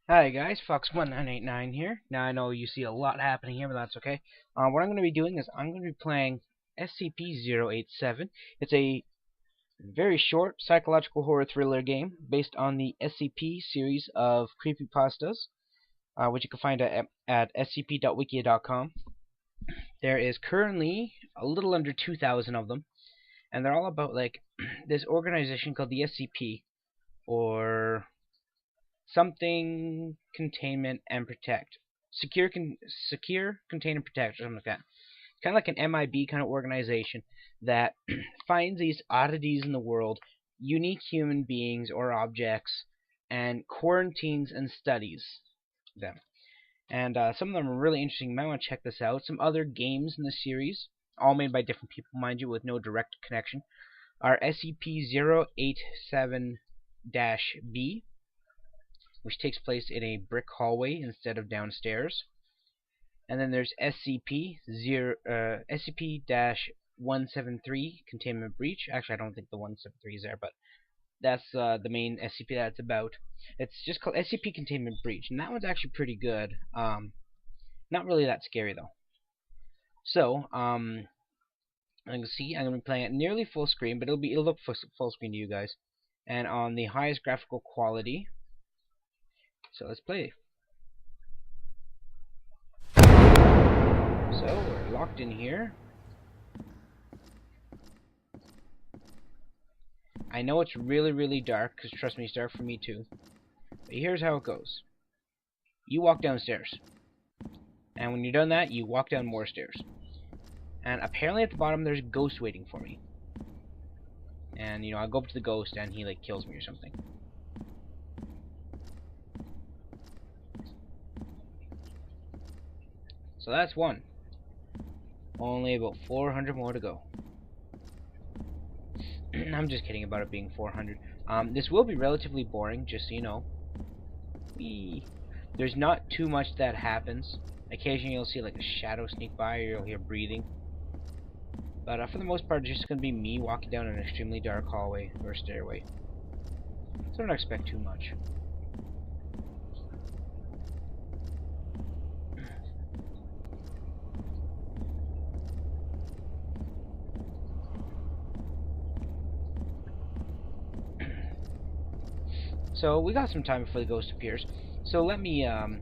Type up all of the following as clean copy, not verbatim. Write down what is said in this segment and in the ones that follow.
Hi guys, Fawkes1989 here. Now I know you see a lot happening here, but that's okay. What I'm going to be doing is I'm going to be playing SCP-087. It's a very short psychological horror thriller game based on the SCP series of creepypastas, which you can find at scp.wikia.com. There is currently a little under 2,000 of them, and they're all about like this organization called the SCP, or something containment and protect. Secure, contain, and protect, or something like that. Kind of like an MIB kind of organization that finds these oddities in the world, unique human beings or objects, and quarantines and studies them. And some of them are really interesting. You might want to check this out. Some other games in the series, all made by different people, mind you, with no direct connection, are SCP-087-B, which takes place in a brick hallway instead of downstairs. And then there's SCP-173, Containment Breach. Actually, I don't think the 173 is there, but that's the main SCP that it's about. It's just called SCP Containment Breach, and that one's actually pretty good. Not really that scary, though. So, you can see I'm going to be playing at nearly full screen, but it'll look full screen to you guys. And on the highest graphical quality. So let's play. So we're locked in here. I know it's really dark, because trust me, it's dark for me too. But here's how it goes. You walk downstairs. And when you're done that, you walk down more stairs. And apparently at the bottom there's a ghost waiting for me. And, I go up to the ghost and he, kills me or something. So that's one. Only about 400 more to go. I'm just kidding about it being 400. This will be relatively boring, just so you know. There's not too much that happens. Occasionally you'll see a shadow sneak by, or you'll hear breathing. But for the most part, it's just going to be me walking down an extremely dark hallway or stairway. So don't expect too much. So we got some time before the ghost appears. So let me add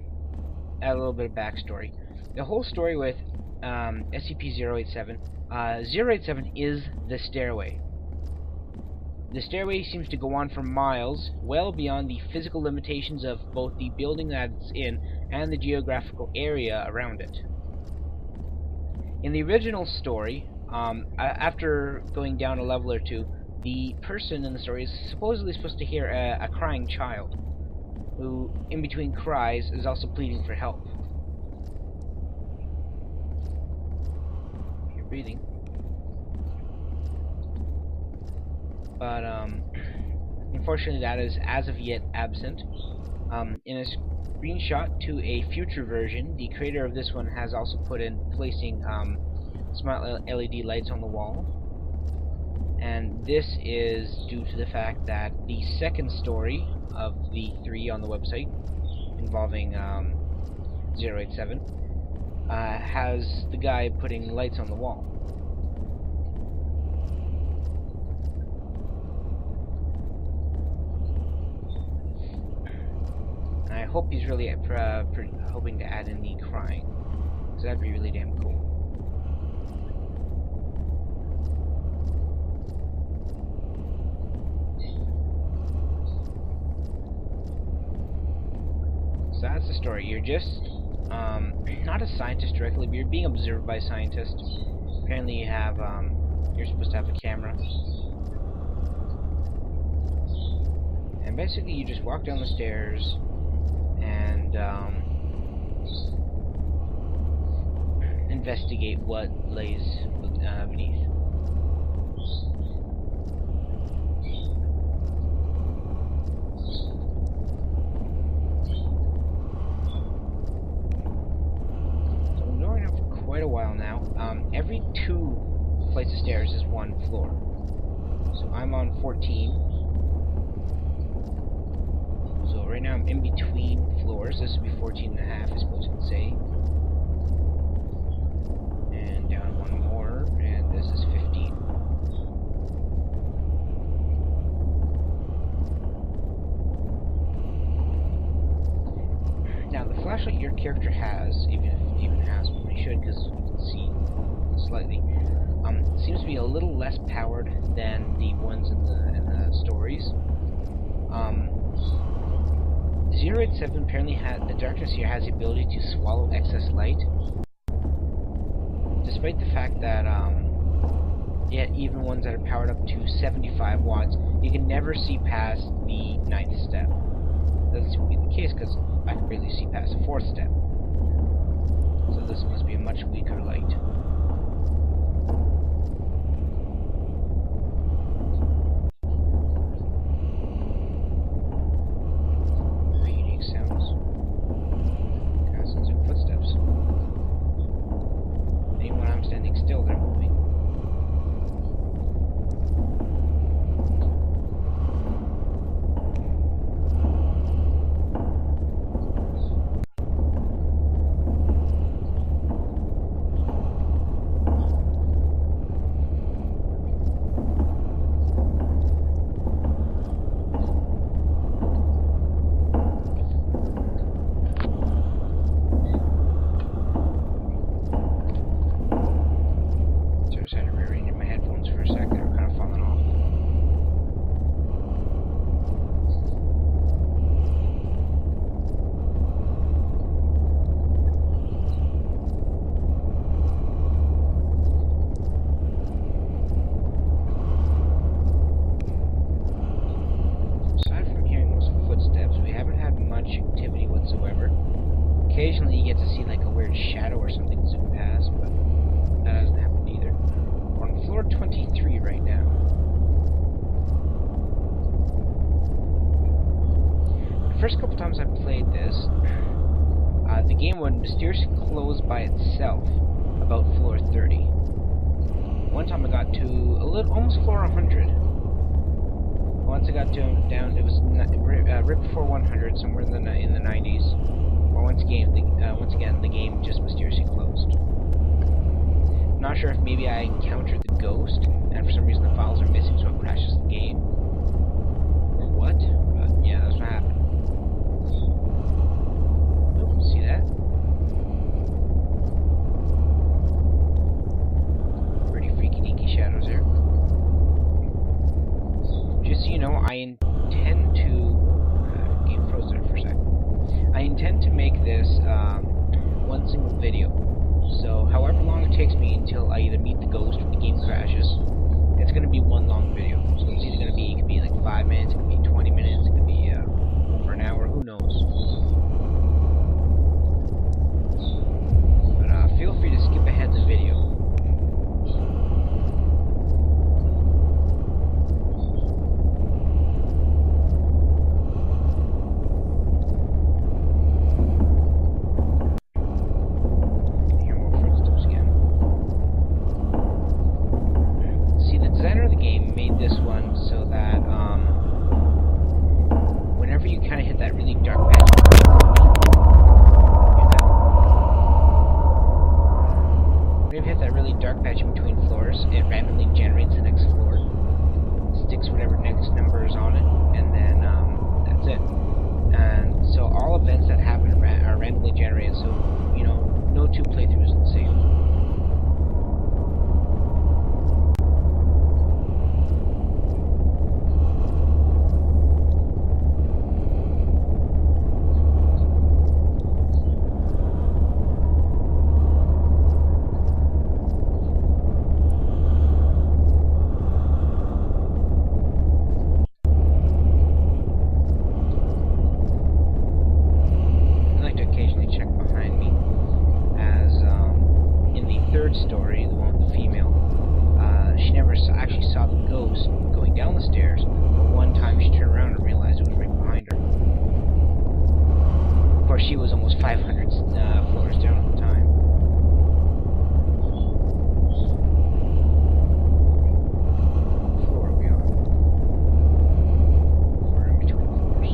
a little bit of backstory. The whole story with SCP-087, 087 is the stairway. The stairway seems to go on for miles, well beyond the physical limitations of both the building that it's in and the geographical area around it. In the original story, after going down a level or two, the person in the story is supposedly supposed to hear a crying child, who, in between cries, is also pleading for help. You're breathing. But, unfortunately that is, as of yet, absent. In a screenshot to a future version, the creator of this one has also put in placing smart LED lights on the wall. And this is due to the fact that the second story of the 3 on the website, involving 087, has the guy putting lights on the wall. And I hope he's really hoping to add in the crying, because that'd be really damn cool. So that's the story. You're just not a scientist directly, but you're being observed by scientists. Apparently you have you're supposed to have a camera. And basically you just walk down the stairs and investigate what lays beneath. Quite a while now. Every 2 flights of stairs is 1 floor. So I'm on 14. So right now I'm in between floors. This would be 14.5, I suppose you could say. And down one more, and this is 15. Now the flashlight your character has, even if it even has one, you should, because you can see slightly, seems to be a little less powered than the ones in the stories. 087 apparently the darkness here has the ability to swallow excess light, despite the fact that yet even ones that are powered up to 75 watts, you can never see past the 9th step. That seems to be the case because I can barely see past the 4th step. So this must be a much weaker light. Very unique sounds. Kind of sounds like footsteps. And even when I'm standing still, they're moving. Occasionally you get to see like a weird shadow or something zoom past, but that hasn't happened either. We're on floor 23 right now. The first couple times I played this, the game would mysteriously close by itself about floor 30. One time I got to almost floor 100. Once I got down, it was right before 100, somewhere in the 90s. Or once again, the game just mysteriously closed. I'm not sure if maybe I encountered the ghost, and for some reason the files are missing, so it crashes the game, or what? But yeah, that's what happened. Oh, see that? Pretty freaky deaky shadows there. Just so you know, I intend to... game froze there for a second. I intend to make this one single video. So however long it takes me until I either meet the ghost or the game crashes, it's going to be one long video. So it's either going to be, it could be like 5 minutes, it could be 20 minutes, it could be over an hour, who knows. But feel free to skip ahead in the video. This one so that whenever you kind of hit that really dark patch, in between floors, it randomly generates the next floor, sticks whatever next number is on it, and then that's it. And so all events that happen are randomly generated. So you know, no two playthroughs are the same. Story, the one with the female, she never actually saw the ghost going down the stairs, but one time she turned around and realized it was right behind her. Of course, she was almost 500 floors down at the time. What floor are we on? We're in between floors.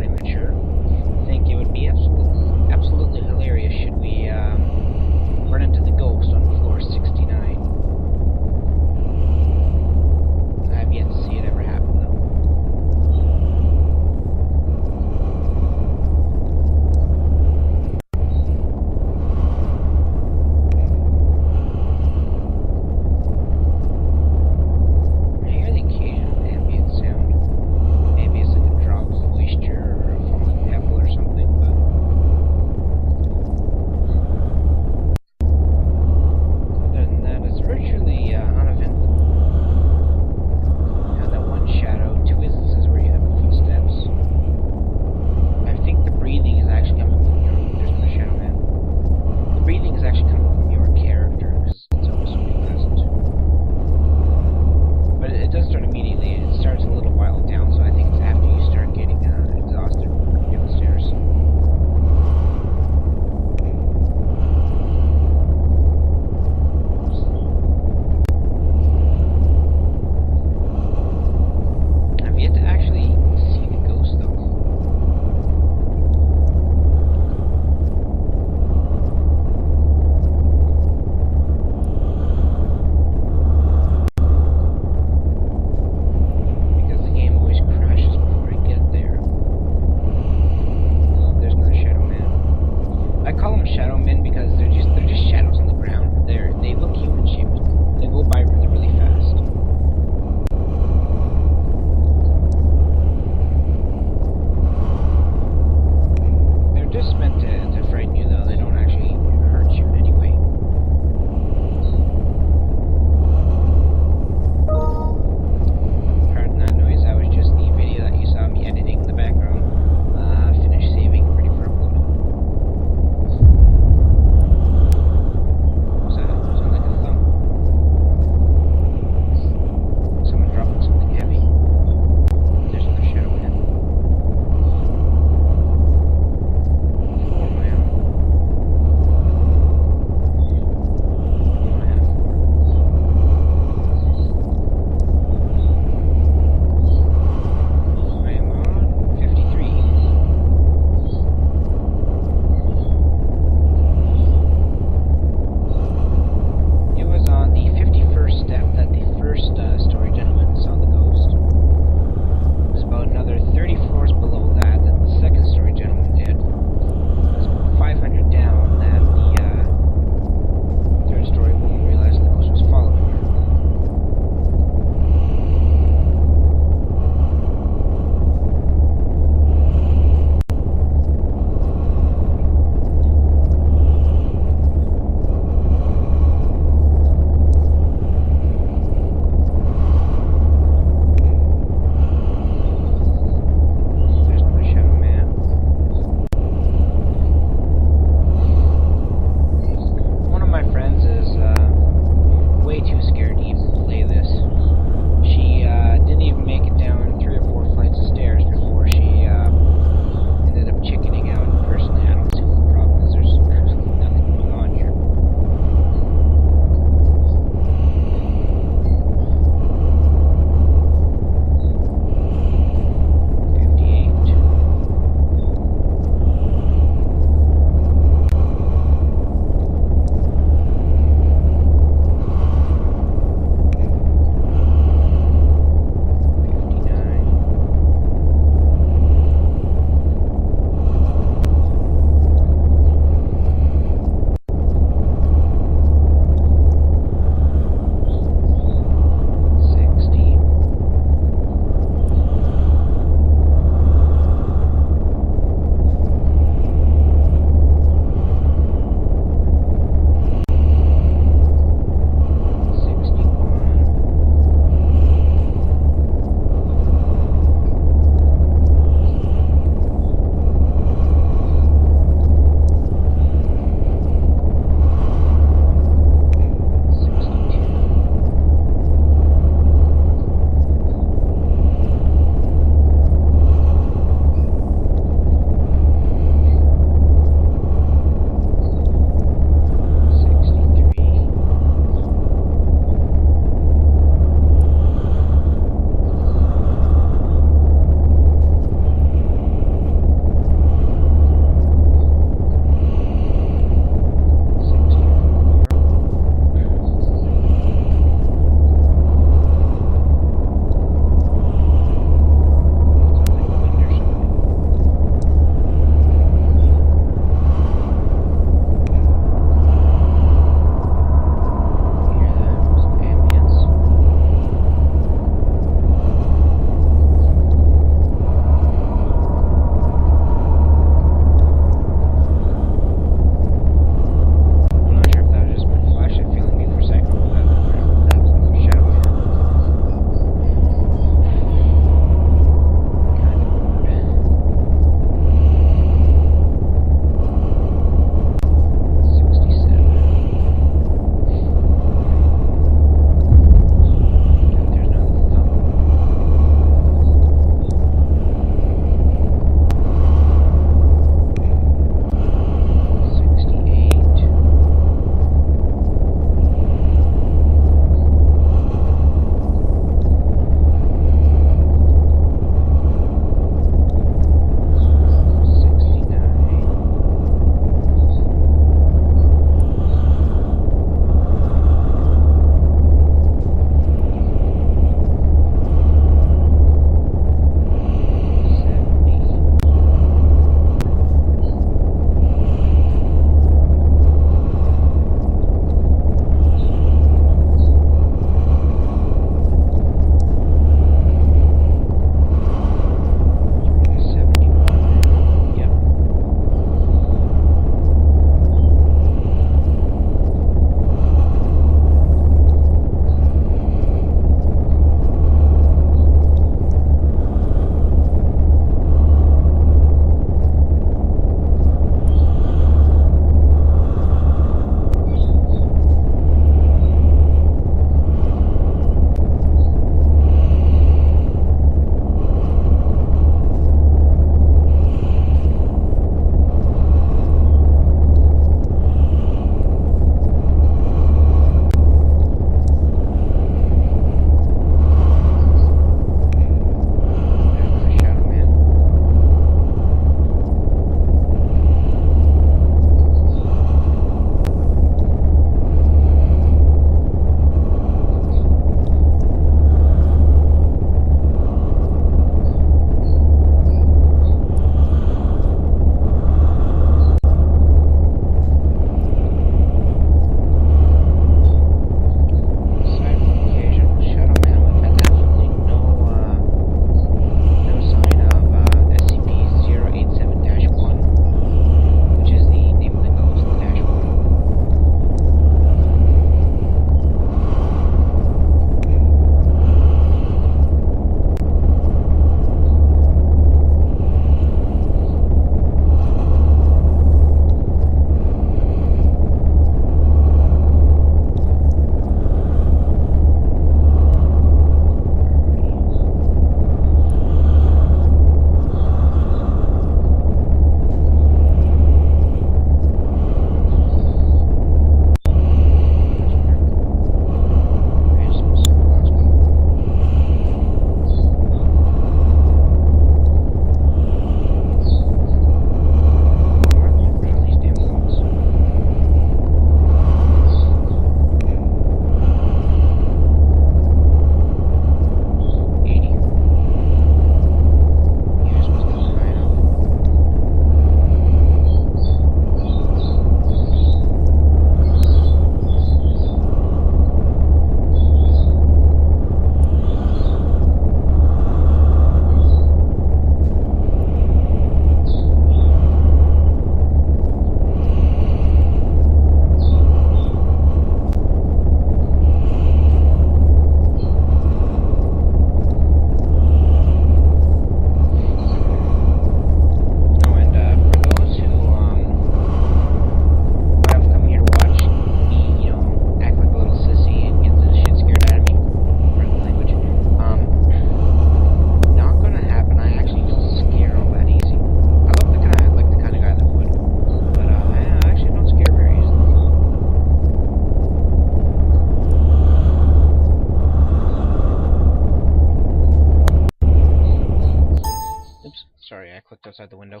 clicked outside the window.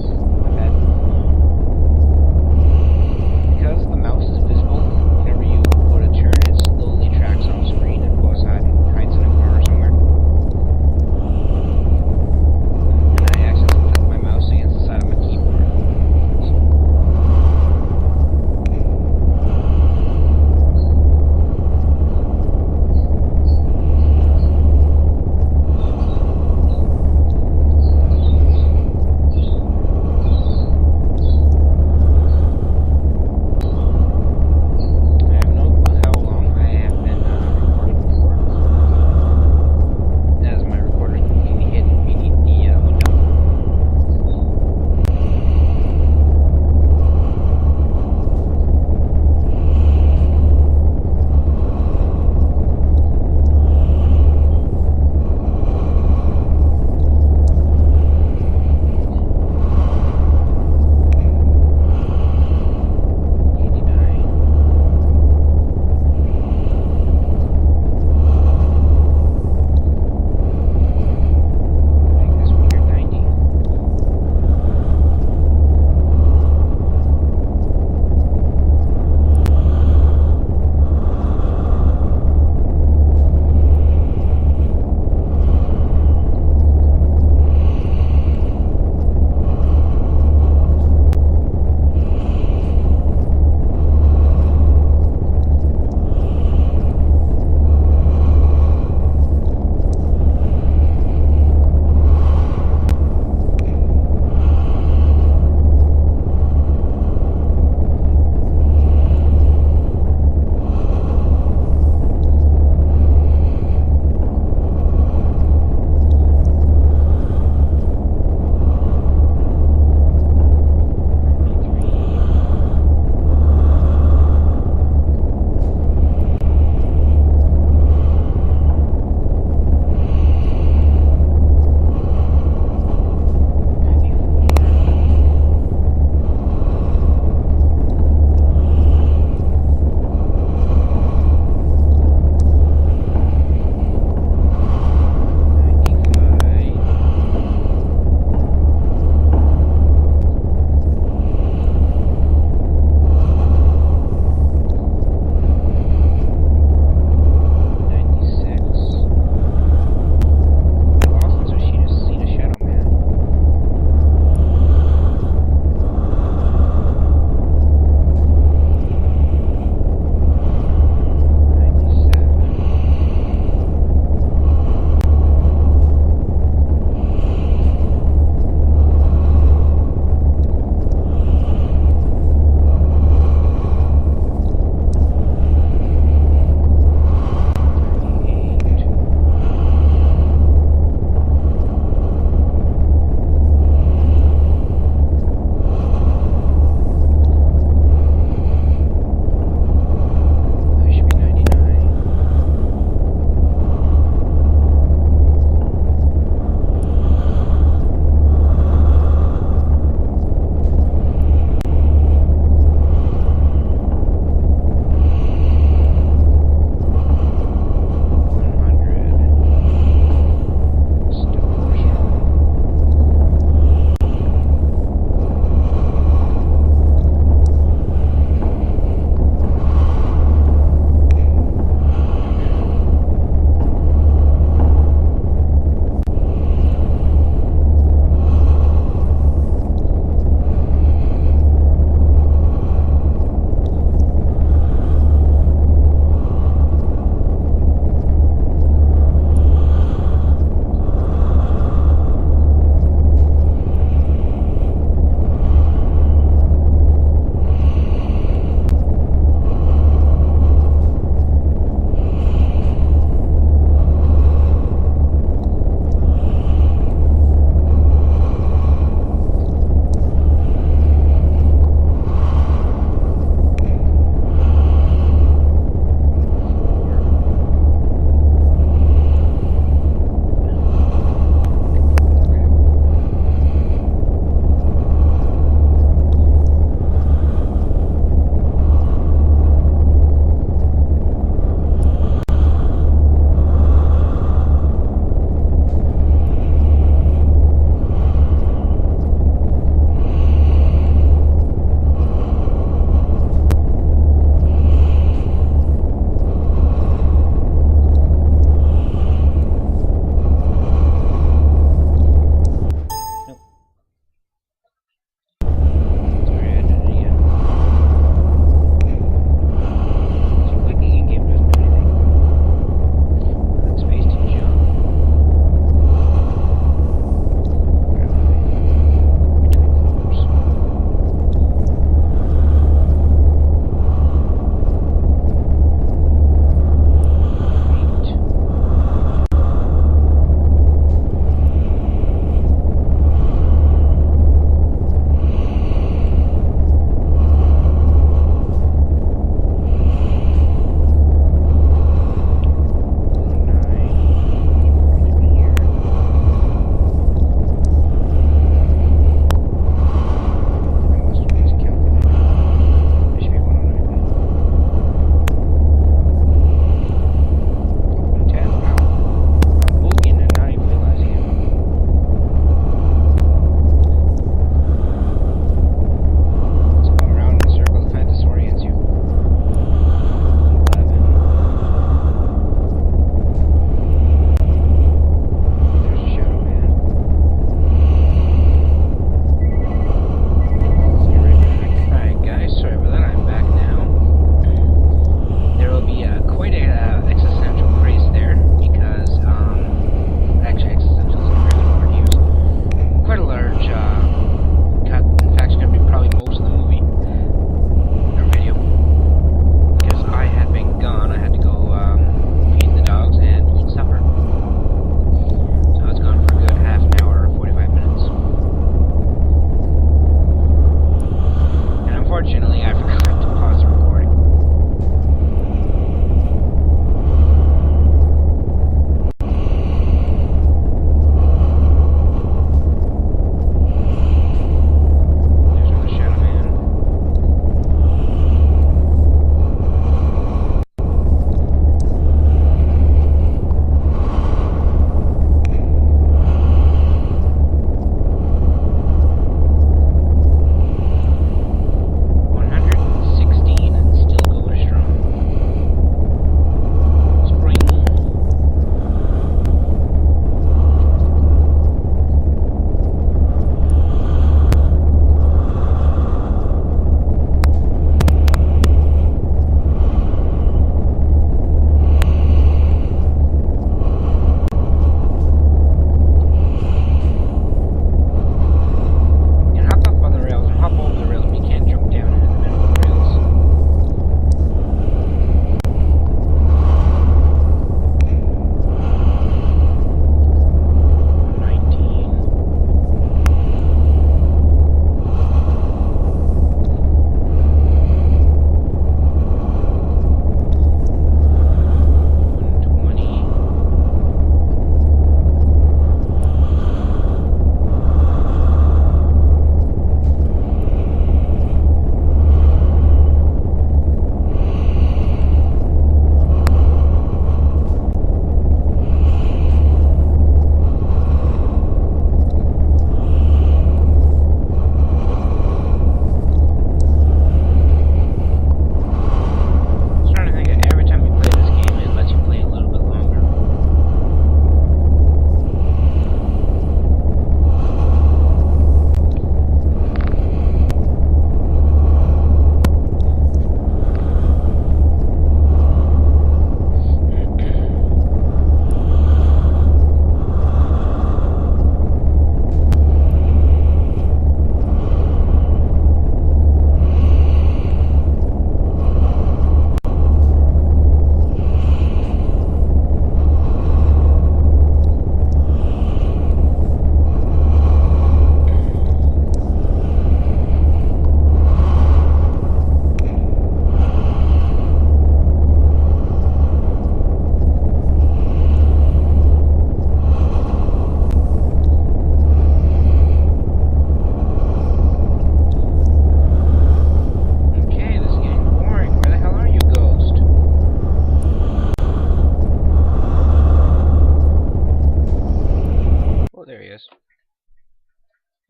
My bad. Because the mouse is visible, whenever you go to turn, it slowly tracks off screen and goes ahead and hides in a corner somewhere. And I accidentally clicked my mouse against the side of my keyboard.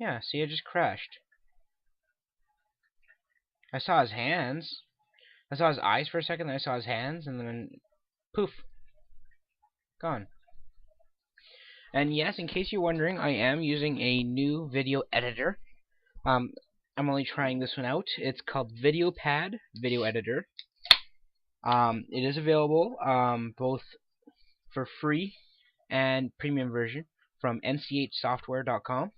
Yeah, see, it just crashed. I saw his hands. I saw his eyes for a second, then I saw his hands, and then poof, gone. And yes, in case you're wondering, I am using a new video editor. I'm only trying this one out. It's called VideoPad Video Editor. It is available both for free and premium version from nchsoftware.com.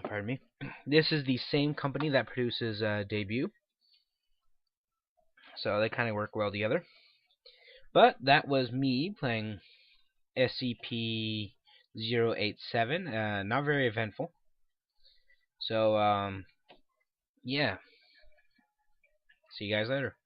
Pardon me. This is the same company that produces Debut, so they kind of work well together. But that was me playing SCP-087. Not very eventful. So yeah. See you guys later.